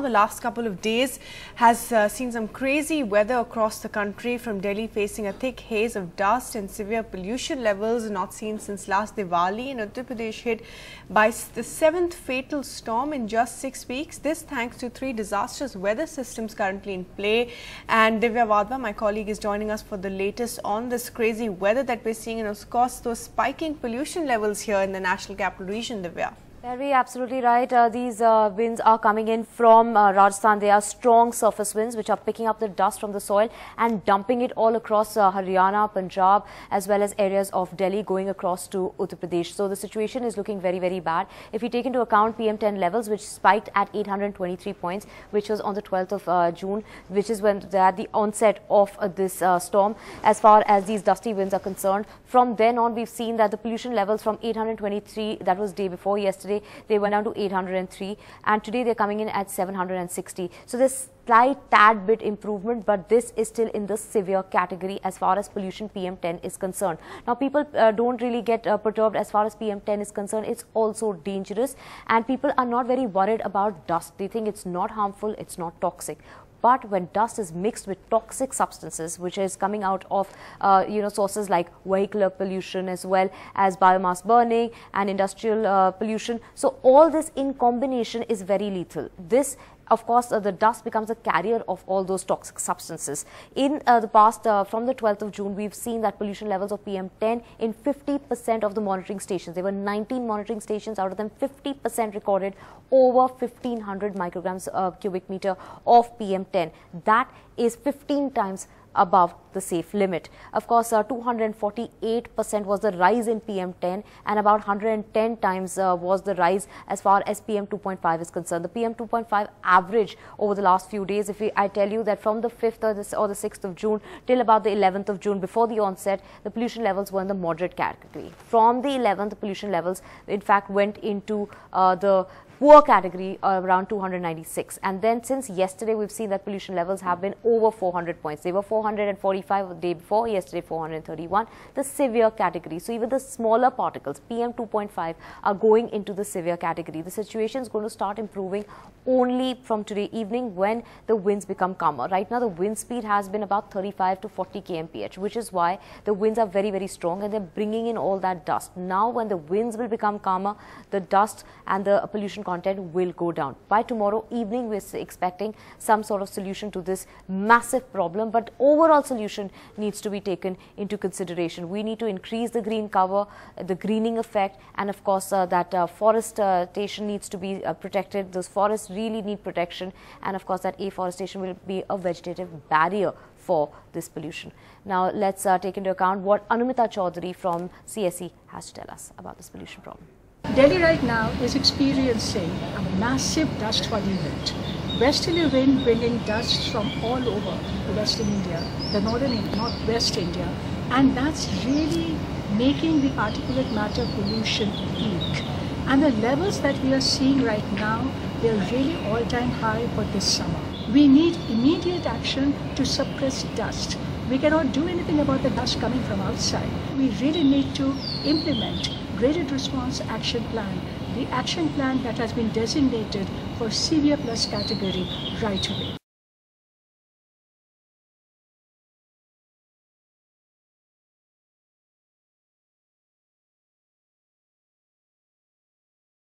The last couple of days has seen some crazy weather across the country, from Delhi facing a thick haze of dust and severe pollution levels not seen since last Diwali, and Uttar Pradesh hit by the 7th fatal storm in just 6 weeks. This thanks to 3 disastrous weather systems currently in play. And Divya Wadhwa, my colleague, is joining us for the latest on this crazy weather that we're seeing, and of course those spiking pollution levels here in the National Capital Region. Divya. Very absolutely right. These winds are coming in from Rajasthan. They are strong surface winds which are picking up the dust from the soil and dumping it all across Haryana, Punjab, as well as areas of Delhi going across to Uttar Pradesh. So the situation is looking very, very bad. If we take into account PM10 levels, which spiked at 823 points, which was on the 12th of June, which is when they had the onset of this storm. As far as these dusty winds are concerned, from then on we've seen that the pollution levels from 823, that was day before yesterday, they went down to 803, and today they're coming in at 760. So there's slight tad bit improvement, but this is still in the severe category as far as pollution PM10 is concerned. Now people don't really get perturbed as far as PM10 is concerned. It's also dangerous, and people are not very worried about dust. They think it's not harmful, it's not toxic. But when dust is mixed with toxic substances, which is coming out of sources like vehicular pollution as well as biomass burning and industrial pollution, so all this in combination is very lethal. This, of course, the dust becomes a carrier of all those toxic substances. In the past, from the 12th of June, we've seen that pollution levels of PM10 in 50% of the monitoring stations. There were 19 monitoring stations, out of them 50% recorded over 1500 micrograms cubic meter of PM10. That is 15 times above the safe limit. Of course, 248% was the rise in PM10, and about 110 times was the rise as far as PM2.5 is concerned. The PM2.5 average over the last few days, if I tell you that from the 5th or the 6th of June till about the 11th of June, before the onset, the pollution levels were in the moderate category. From the 11th, the pollution levels in fact went into the poor category, around 296, and then since yesterday we've seen that pollution levels have been over 400 points. They were 445 the day before, yesterday 431, the severe category. So even the smaller particles, PM2.5, are going into the severe category. The situation is going to start improving only from today evening when the winds become calmer. Right now the wind speed has been about 35 to 40 kmph, which is why the winds are very, very strong and they're bringing in all that dust. Now when the winds will become calmer, the dust and the pollution content will go down. By tomorrow evening, we're expecting some sort of solution to this massive problem, but overall solution needs to be taken into consideration. We need to increase the green cover, the greening effect, and of course that forestation needs to be protected. Those forests really need protection, and of course that afforestation will be a vegetative barrier for this pollution. Now let's take into account what Anumita Chaudhary from CSE has to tell us about this pollution problem. Delhi right now is experiencing a massive dust flooding event. Westerly wind bringing dust from all over Western India, the northwest India, and that's really making the particulate matter pollution peak. And the levels that we are seeing right now, they're really all-time high for this summer. We need immediate action to suppress dust. We cannot do anything about the dust coming from outside. We really need to implement Graded Response Action Plan, the action plan that has been designated for severe plus category right away.